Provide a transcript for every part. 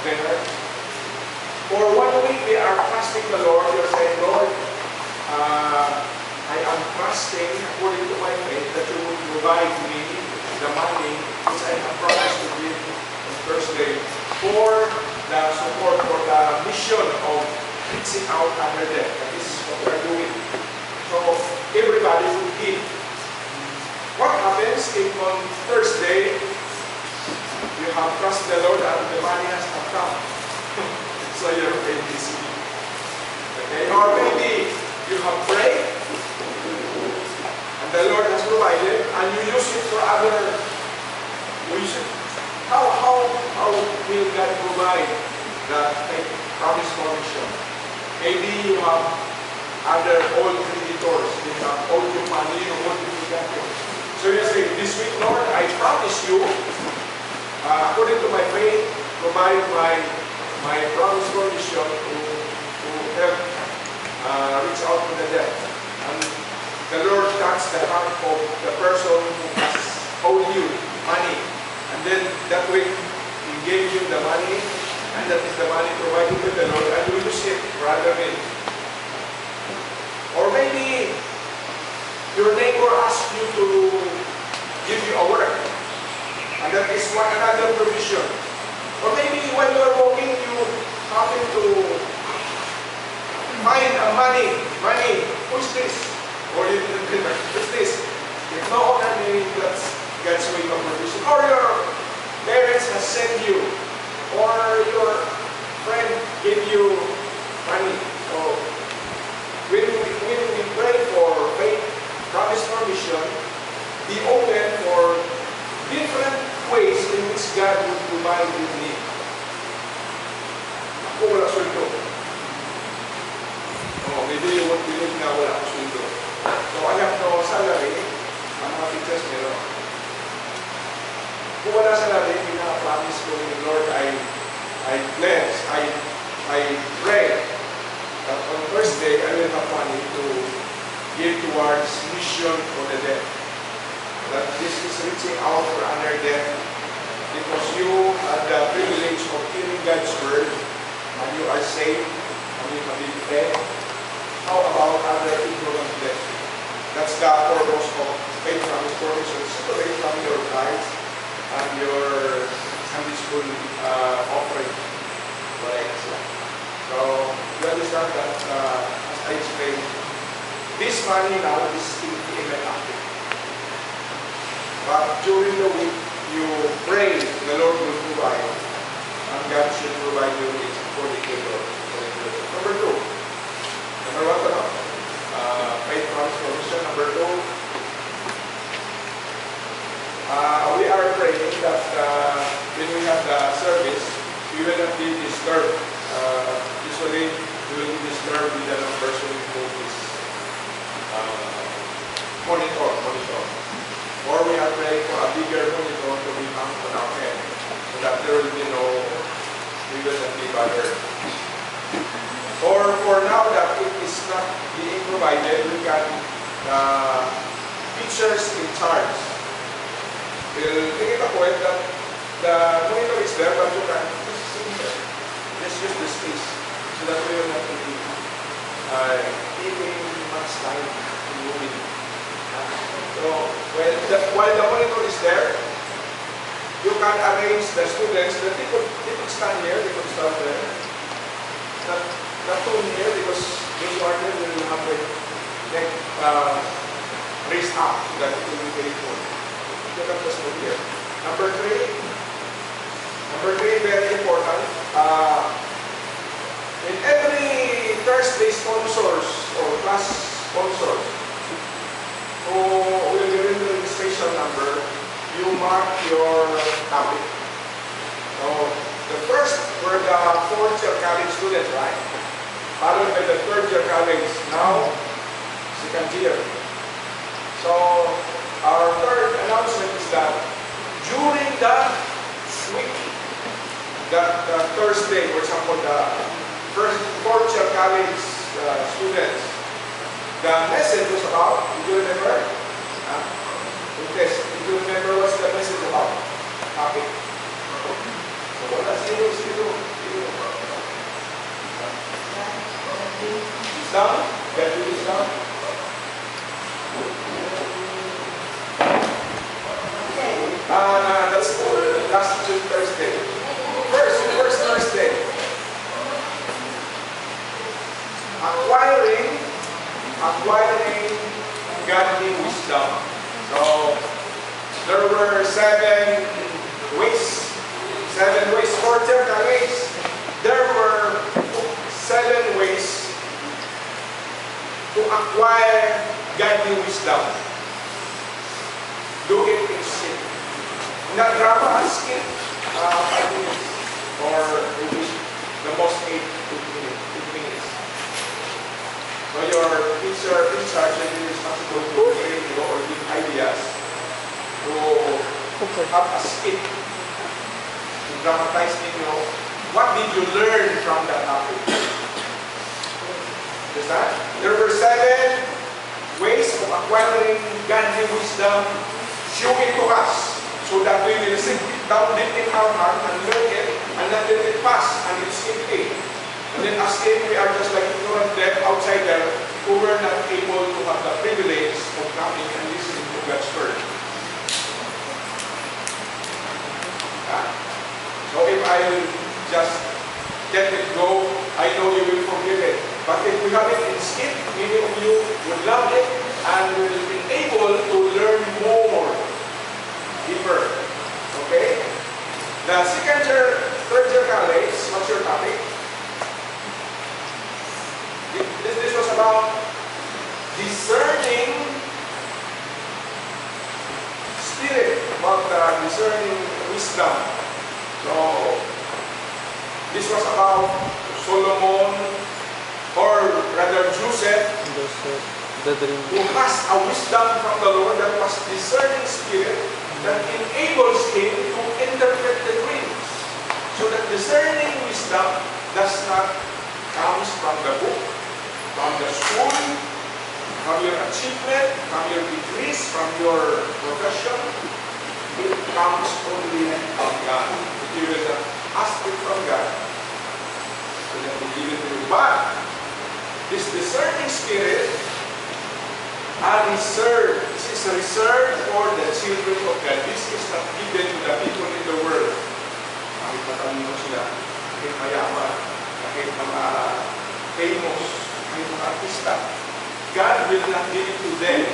dinner. For 1 week, we are fasting the Lord. You're saying, Lord, I am fasting according to my faith that you will provide me the money which I have promised to give on Thursday for the support for the mission of reaching out under death. And this is what we are doing. So everybody will give. What happens if on Thursday you have trusted the Lord and the money has not come? So you're very busy. Okay? Or maybe you have prayed and the Lord has provided and you use it for other reasons. How will God provide that promise for mission? Maybe you have other old creditors, they have owed you money, you want to get it. So you say, this week, Lord, I promise you, according to my faith, provide my promise for mission to help reach out to the dead. And the Lord touched the heart of the person who has owed you money. And then that week, He gave you the money, and that is the money provided by the Lord, and you use it for other means. Or maybe your neighbor asks you to give you a work, and that is another provision. Or maybe when you are walking, you happen to find money. Who's this? Or you who's this? If no other name, that's God's way of provision. Or your parents have sent you, or your friend gave you money. So when we pray for faith, promise for mission, be open for different ways in which God will provide your need. Ako wala sweldo. Maybe you won't believe na wala ako sweldo. So I have no salary. Ang mga teachers meron. Kung wala salary, pinaka-promise ko ni Lord, I pledge, I pray that on Thursday I will have money to give towards mission for the dead. That this is reaching out for under death because you had the privilege of hearing God's word and you are saved and you have been fed. How about other ignorant death? That's the purpose of faith promise provision. Separate from your tithes and your Sunday school offering. Right? So you understand that as I explained, this money now is still payment active. But during the week, you pray, the Lord will provide, and God should provide you with according to your Number 2. Number 1, faith promise provision. Number 2, we are praying that when we have the service, we will not be disturbed. Usually, we will be disturbed with the person who is monitor. Or we are praying for a bigger monitor to be hung on our head so that there will be we will not be bothered. Or for now that it is not being provided, we can teachers in charge will take it a point that the monitor is there, but you can just use the space so that we will not be taking much time in moving. So while the monitor is there, you can arrange the students that they could stand here, they could stand there. Not too near because those who are there will have their neck raised up so that it will be very full. You can just move here. Number 3, very important. In every Thursday sponsors or class sponsors who will give you the registration number, you mark your topic. So the first were the 4th year college students, right? Followed by the 3rd year college, now 2nd year. So our third announcement is that during the week, that Thursday, for example, the 4th year college students, the message was about, do you remember? Yes, do you remember what's the message about? Topic. So what does zero? godly wisdom. Do it in sin. Not drama and skin, 5 minutes. Or maybe the most 8 minutes. So your teacher in charge and you're responsible to train you or give ideas to have a skit to dramatize in you. What did you learn from that topic? Understand? There were 7 ways of acquiring godly wisdom. Show it to us so that we will sit down deep in our heart and learn it and not let it pass and it's in. And then as if we are just like ignorant deaf outsider who were not able to have the privilege of coming and listening to God's word. So if I will just let it go, I know you will forgive it. But if we have it in skip, many of you would love it and will be able to learn more, deeper. Okay? The second year, third year college, what's your topic? This was about discerning spirit, about discerning wisdom. So, this was about Solomon, or rather Joseph, who has a wisdom from the Lord that was discerning spirit that enables him to interpret the dreams. So that discerning wisdom does not come from the book, from the school, from your achievement, from your degrees, from your profession. It comes only from God. You will ask it from God. So that we give it to you. But this discerning spirit this is reserved for the children of God. This is not given to the people in the world. Kahit matalino sila, kahit mayaman, kahit mga famous, kahit mga artista. God will not give it to them.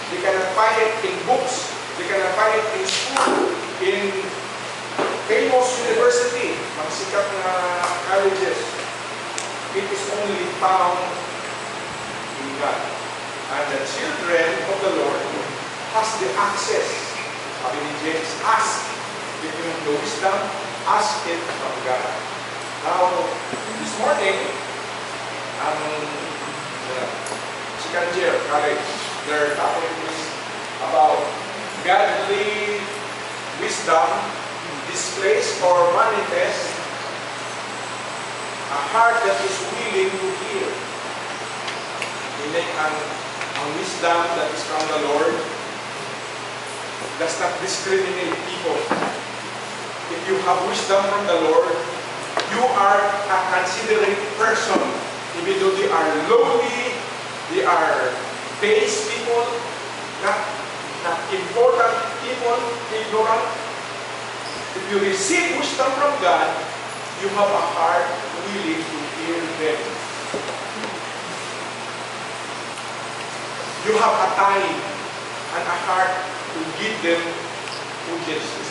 They cannot find it in books. They cannot find it in school, in famous university, mga sikat na colleges. It is only found in God. And the children of the Lord has the access. Sabi ni James, ask. If you have the wisdom, ask it from God. Now, this morning, second year college, their topic is about godly wisdom displays or manifest a heart that is willing to hear. Meaning, ang wisdom that is from the Lord does not discriminate people. If you have wisdom from the Lord, you are a considerate person. Even though they are lowly, they are base people, not important people, ignorant. If you receive wisdom from God, you have a heart willing to hear them. You have a time and a heart to give them to Jesus.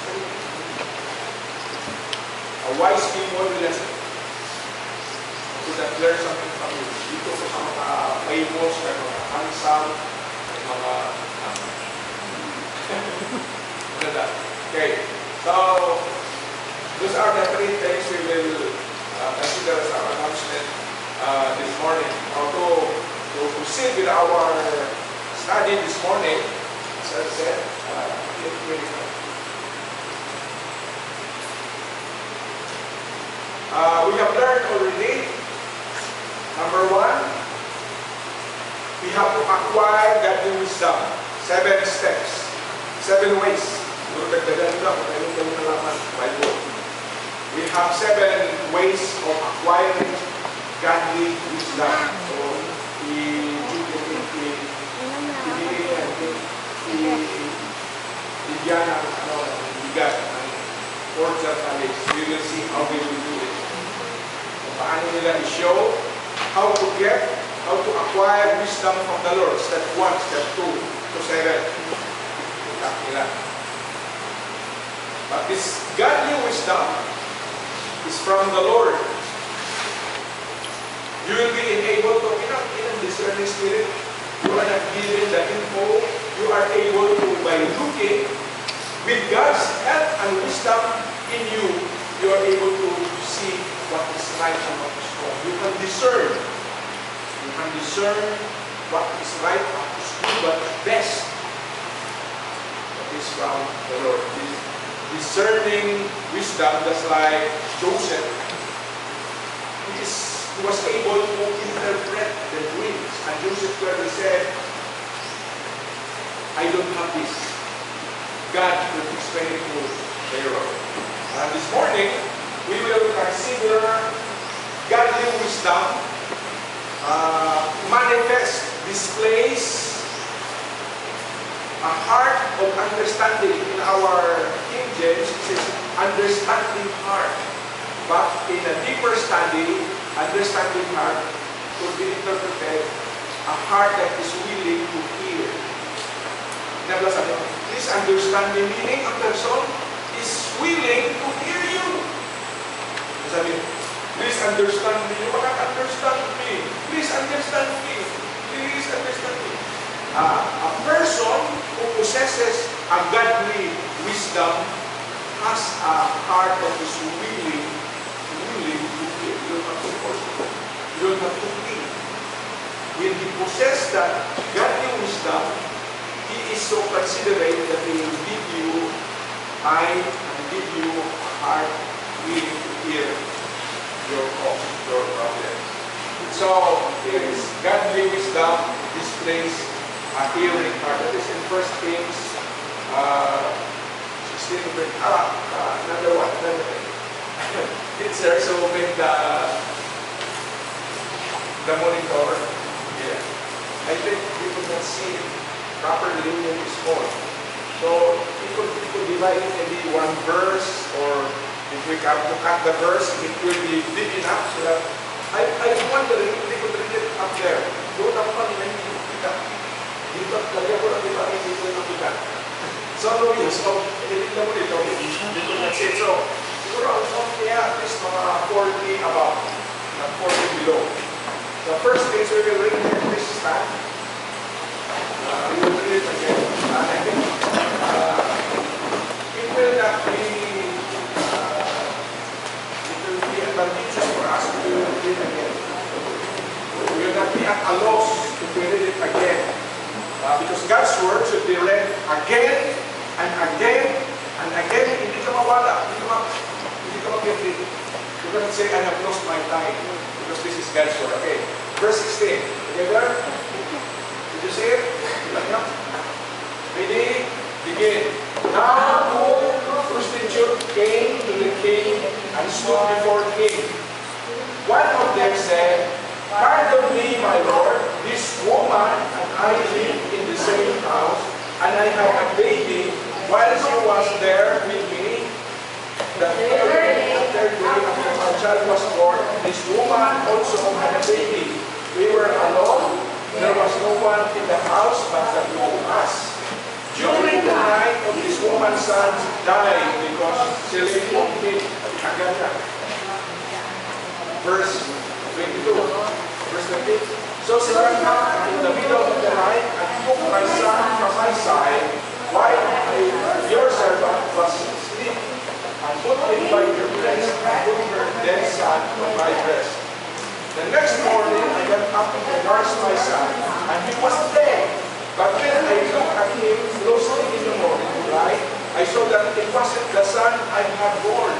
A wise people will listen. So that learn something from you. Dito sa mga famous, mga handsome, mga okay. So, those are the 3 things we will consider as our announcement this morning. How to proceed with our study this morning, as I said, we have learned already, number 1, we have to acquire godly wisdom. 7 steps, 7 ways. We have 7 ways of acquiring godly wisdom. So, we will see how we will do it. Paano nila i-show how to acquire wisdom from the Lord. Step 1, step 2, to 7. But this godly wisdom is from the Lord. You will be enabled to, in a discerning spirit, you are not given the info, you are able to, by looking, with God's help and wisdom in you, you are able to see what is right and what is wrong. You can discern. You can discern what is right, what is good, what is best. That is from the Lord. Discerning wisdom, just like Joseph. He was able to interpret the dreams. And Joseph clearly said, I don't have this. God will explain it to Pharaoh. And this morning, we will consider godly wisdom manifest, displays a heart of understanding. In our King James, it says understanding heart. But in a deeper study, understanding heart could be interpreted a heart that is willing to hear. Please understand the meaning. A person is willing to hear you. Sabi, please understand me. You cannot understand me. Please understand me. Please understand me. A person who possesses a godly wisdom has a heart that is willing to hear. You don't have to force it. You don't have to think. When he possesses that godly wisdom, he is so considerate that he will give you eye and give you a heart willing to hear your problems. So, here is godly wisdom displays a hearing heart. That is in 1 Kings 16. Another one. It's there, so make the monitor. Yeah. I think you could not see it properly when it's small. So, you could divide it maybe one verse, or if we have to cut the verse, it will be big enough so that I'm wondering if they could read it up there. Doon ako kanina hindi ko kita. Dito talaga ko lang diba hindi ko nakita. So no use of editing mo dito. Dito nag-sit. So siguro ang song niya at least mga 40 above. Not 40 below. So first things we will read here this stand. We will read it again. And I think it will not be advantageous for us to read it again. We will not be at a loss if we read it again. Because God's word should be read again and again and again. Hindi ka mawala. Hindi ka mag-read. You cannot say, I have lost my time. Because this is God's word. Okay. Verse 16. Together? Did you see it? Ready? Begin. Now two prostitutes came to the king and stood before the king. One of them said, Pardon me, my lord, this woman and I live in the same house, and I had a baby while she was there with me. The third day after my child was born, this woman also had a baby. We were alone. There was no one in the house but the two of us. During the night of this woman's son died because she left him. Verse 22. Verse 20. So she ran up in the middle of the night and took my son from my side while your servant was asleep, and put him by your breast and put her dead son on my breast. The next morning I got up to nurse my son, and he was dead. But when I looked at him closely in the morning light, I saw that it wasn't the son I had born.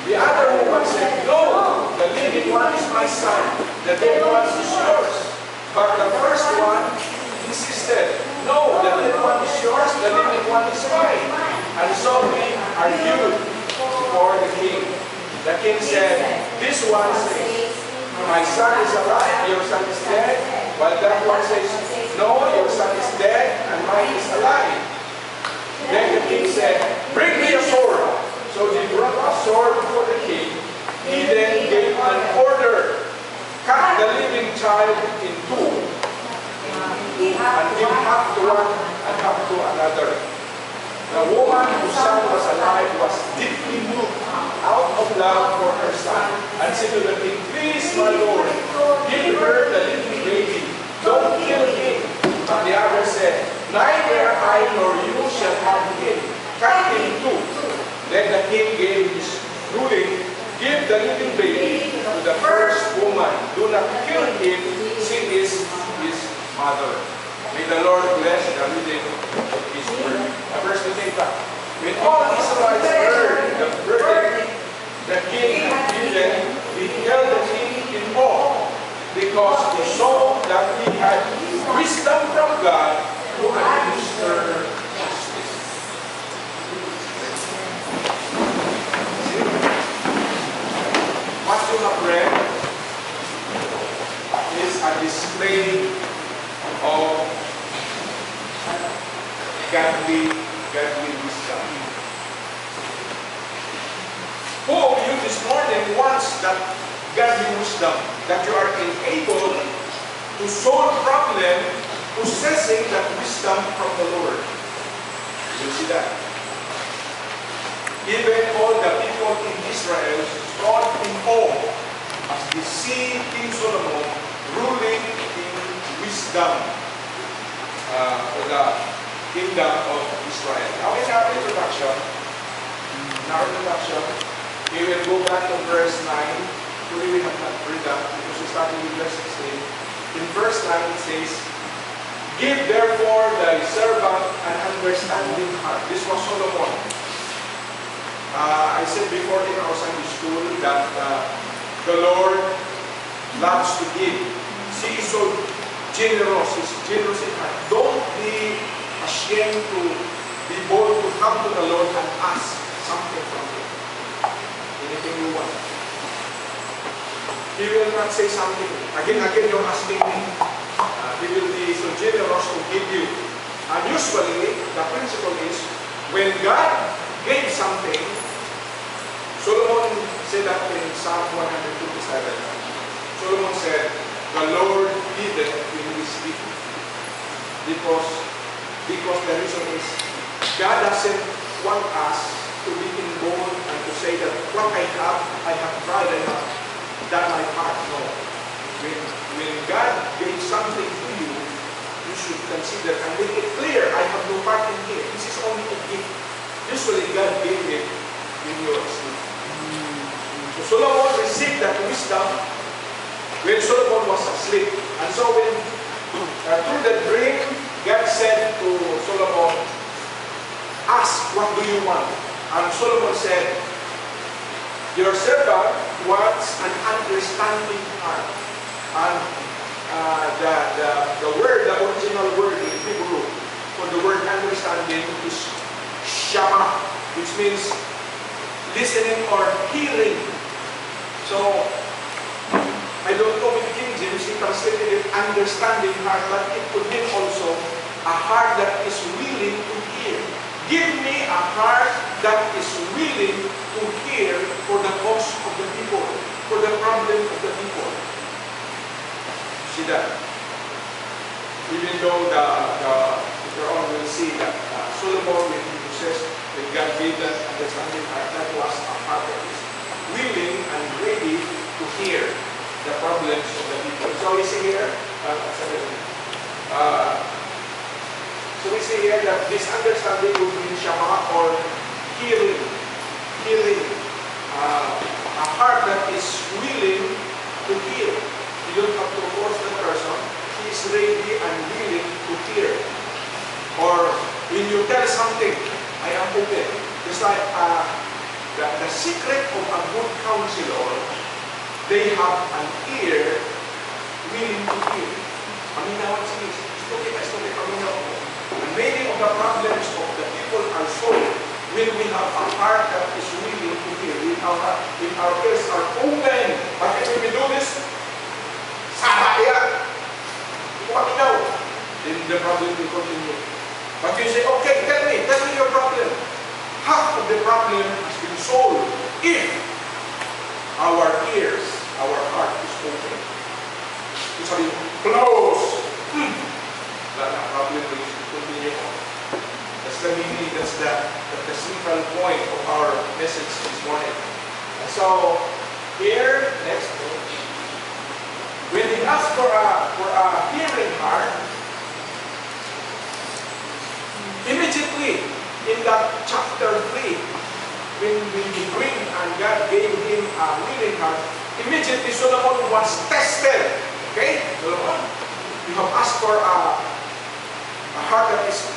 The other woman said, No, the living one is my son, the dead one is yours. But the first one insisted, No, the dead one is yours, the living one is mine. And so we argued before the king. The king said, This one says, My son is alive, your son is dead. While that one says, No, your son is dead, and mine is alive. Then the king said, Bring me a sword. So they brought a sword for the king. He then gave an order, Cut the living child in two, and give half to one and half to another. The woman whose son was alive was deeply moved out of love for her son, and said to the king, Please, my lord, give her the little baby. Don't Neither I nor you shall have him. Cut him too. Then the king gave his ruling, give the living baby to the first woman. Do not kill him, she is his mother. May the Lord bless the reading of his word. Verse 25. When all Israelites heard the verdict the king had given, he held the king in awe, because he saw that he had wisdom from God to administer justice. What you have read is a display of godly wisdom. Who of you this morning wants that godly wisdom, that you are enabled to solve problem, possessing that wisdom from the Lord? You see that? Even all the people in Israel stood in awe as they see King Solomon ruling in wisdom for the kingdom of Israel. Now in our introduction, we will go back to verse 9. Today we have not read that because we started with verse 16. In verse 9 it says, give therefore thy servant an understanding heart. This was Solomon. I said before in our Sunday school that the Lord loves to give. He is so generous. He's generous in heart. Don't be ashamed to be bold to come to the Lord and ask something from Him. Anything you want. He will not say something. Again, you're asking me. He will be so generous to give you. And usually, the principle is, when God gave something, Solomon said that in Psalm 127. Solomon said, the Lord giveth when He is given. Because the reason is, God doesn't want us to be involved and to say that what I have tried, I have done my part. No. When God gave something to you, you should consider and make it clear, I have no part in it. This is only a gift. Usually God gave it when you are asleep. So Solomon received that wisdom when Solomon was asleep. And so when through the dream, God said to Solomon, ask, what do you want? And Solomon said, your servant wants an understanding heart. And the original word in Hebrew for the word understanding is shama, which means listening or hearing. So, I don't know with King James, he translated it understanding heart, but it could mean also a heart that is willing to hear. Give me a heart that is willing to hear for the cause of the people, for the problem of the people. See that? Even though later on we'll see that Solomon, when he possessed, when God gave that understanding heart, that was a heart that is willing and ready to hear the problems of the people. So we see here, so we see here that this understanding would mean shama or hearing. A heart that is willing to hear. You don't have to force the person. He is ready and willing to hear. Or when you tell something, I am open. Just like the secret of a good counselor, they have an ear willing to hear. Aminawan siya. Stupid. And many of the problems of the people are solved when we have a heart that is willing to hear. When our ears are open. Bakit when we do this? Sama yan. Paminaw. Then the problem will continue. But you say, okay, tell me your problem. Half of the problem has been solved if our ears, our heart is open. You say, close. That problem will continue on. That's the meaning, that's the central point of our message this morning. And so, here, next page. When he asked for a hearing heart, in that chapter 3, when he dreamed and God gave him a willing heart, immediately Solomon was tested. Okay? Solomon, you have asked for a heart that is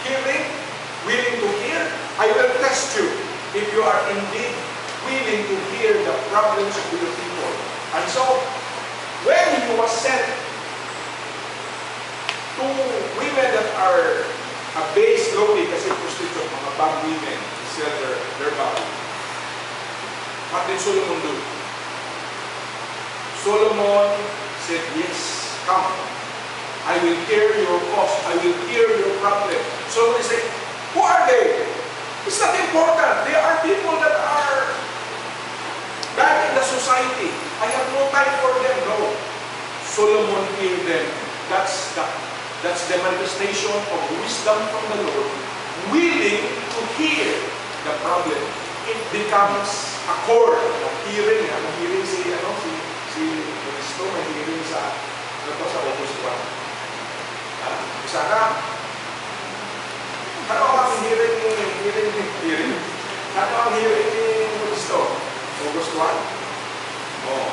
hearing, willing to hear. I will test you if you are indeed willing to hear the problems of your people. And so, when he was sent to women that are abased lowly, kasi prostitute, mga bad women, to sell their body, what did Solomon do? Solomon said, yes, come. I will hear your cause. I will hear your problem. Solomon said, who are they? It's not important. They are people that are bad in the society. I have no time for them. No. Solomon heard them. That's the manifestation of wisdom from the Lord, willing to hear the problem. It becomes a chord of hearing. Hearing si Cristo, may hearing sa August 1. Sana, ano ang hearing? Ano ang hearing ni Cristo? August 1? Oh.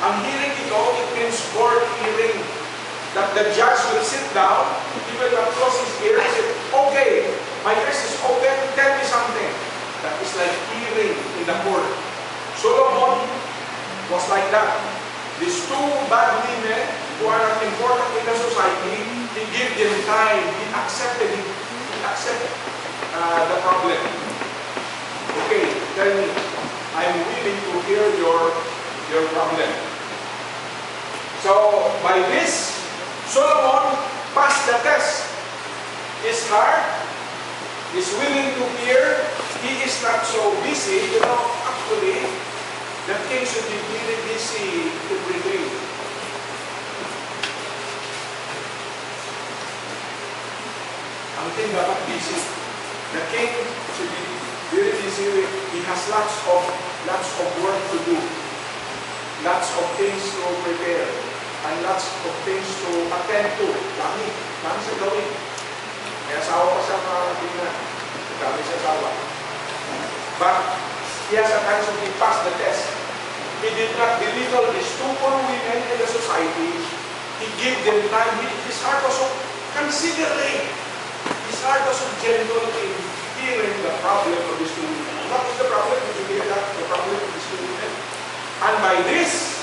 Ang hearing ito, it means court hearing. That the judge will sit down, he will close his ears and say, okay, my ears is open, tell me something. That is like hearing in the court. Solomon was like that. These two bad women who are not important in the society, he gave them time, he accepted the problem. Okay, tell me, I'm willing to hear your problem. So, by this, Solomon passed the test. His heart is willing to hear. He is not so busy. Actually, the king should be really busy to retrieve. Ang king dapat busy. The king should be very busy. He has lots of work to do. Lots of things to prepare. And lots of things to attend to. Dami sa gawin. May asawa pa siya tingnan. Dami sa asawa. But he has a time to pass the test. He did not belittle these two poor women in the society. He gave them time. His heart was so considerate. His heart was so gentle in hearing the problem of these two women. What is the problem? Did you hear that? The problem of these two women? And by this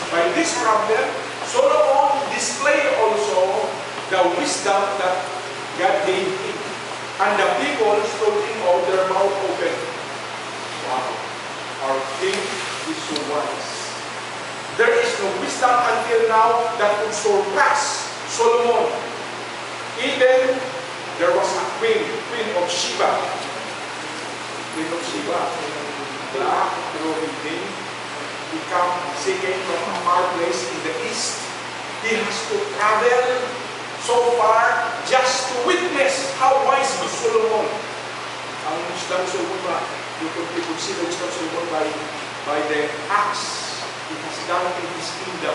problem, Solomon displayed also the wisdom that God gave him. And the people stood him out their mouth open. Wow. Our king is so wise. There is no wisdom until now that could surpass Solomon. Even there was a queen of Sheba. Queen of Sheba, black, through he came from a far place in the east. He has to travel so far just to witness how wise was Solomon. Ang wisdom Solomon ba? You could see the wisdom Solomon by the acts he has done in his kingdom.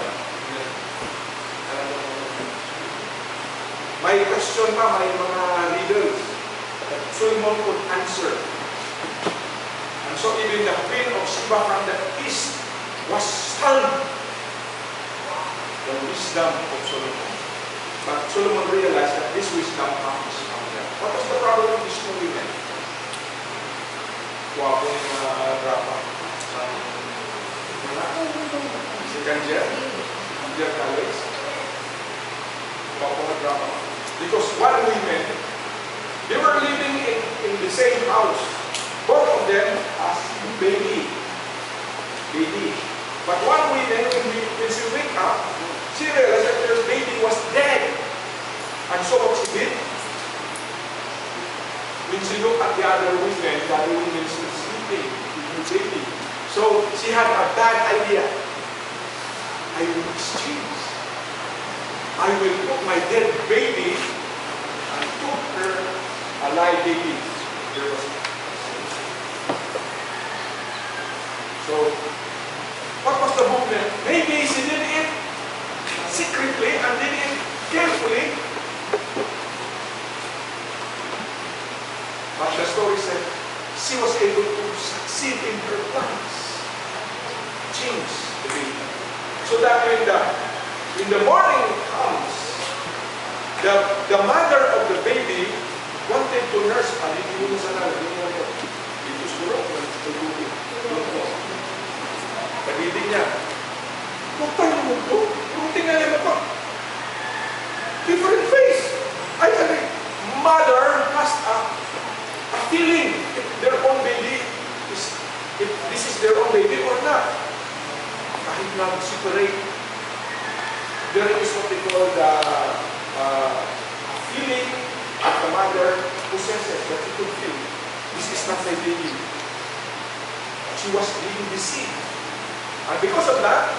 May question pa, may mga riddles that Solomon could answer. And so even the queen of Sheba from the east was stunned. The wisdom of Solomon. But Solomon realized that this wisdom comes from them. What was the problem of these two women? Wapo yung drama. Si Kanjer College. Wapo na drama. Because one woman, they were living in the same house. Both of them as baby. But one woman, when she wake up, she realized that her baby was dead. And so what she did, when she looked at the other women was sleeping with the baby. So she had a bad idea. I will exchange. I will put my dead baby and put her alive baby. There was so what was the movement? Maybe she did it secretly and did it carefully. But the she was able to succeed in her plans. Change the baby. So that when the morning comes, the mother of the baby wanted to nurse. Hindi mo sa nalang. Dito siguro. Pag-ibig niya. Huwag tayo mo ito. Kung tingnan niya mo different face. I think mother has a feeling if their own baby if this is their own baby or not. Kahit nag-separate, there is what they call the feeling that the mother possesses, that she could feel. This is not my baby. She was being deceived. And because of that,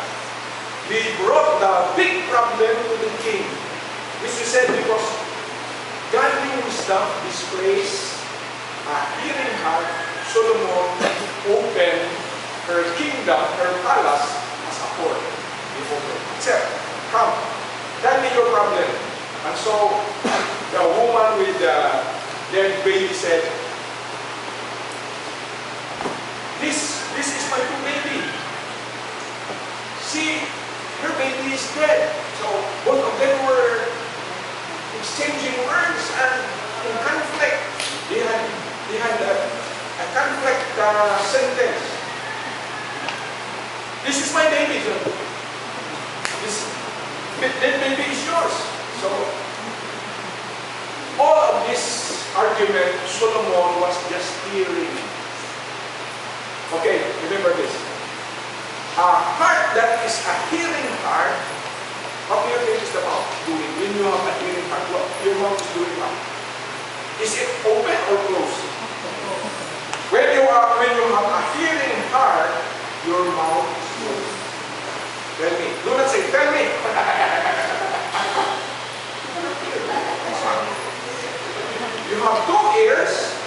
they brought the big problem to the king. This is said because godly wisdom displays a hearing heart. Solomon opened her kingdom, her palace, as a court before her. Except, come, tell me your problem. And so, the woman with the dead baby said, This is my new baby. See, her baby is dead. So, both of them were exchanging words and in conflict. They had a conflict sentence. This is my baby. This dead baby is yours. So, all of this argument, Solomon was just hearing. Okay, remember this. A heart that is a hearing heart, what do you think is the mouth doing? When you have a hearing heart, what your mouth is doing now? Is it open or closed? When you have a hearing heart, your mouth is closed. Tell me. Do not say, tell me. You have two ears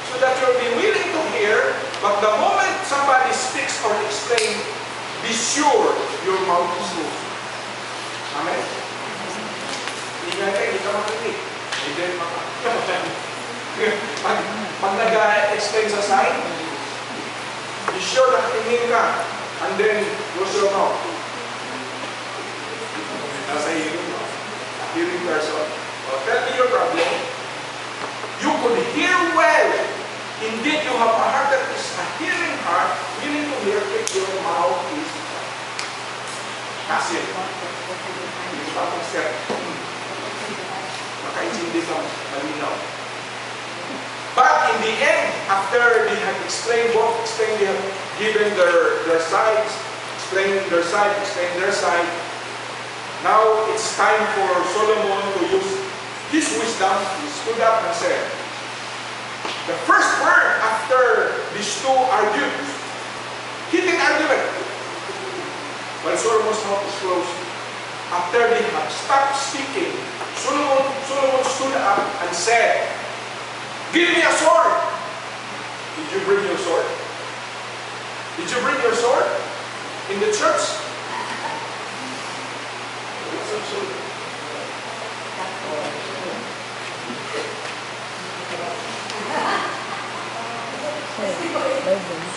so that you'll be willing to hear, but the moment somebody speaks or explains, be sure your mouth is closed. Amen? Hindi ka makinig. Hindi pag nag-explain sa sign, be sure na tingin ka, and then close your mouth. Nasa hearing mo. A hearing person. Tell me your problem. You could hear well. Indeed, you have a heart that is a hearing heart, willing to hear if your mouth is passive. Hindi pa akong step. Makaintindi ka malinaw. But in the end, after they have explained, they have given their sides, explained their side, now it's time for Solomon to use his wisdom. He stood up and said, the first word after these two argued, heated argument, while Solomon's mouth is closed, after they have stopped speaking, Solomon stood up and said, give me a sword. Did you bring your sword? Did you bring your sword in the church?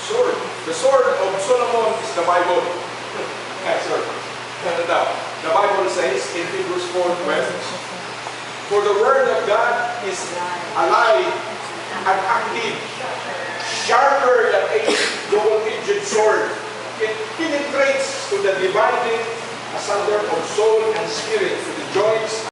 Sword. The sword of Solomon is the Bible. The Bible says in Hebrews 4:12, for the word of God is alive and active, sharper than a double-edged sword. It penetrates to the dividing asunder of soul and spirit, to the joints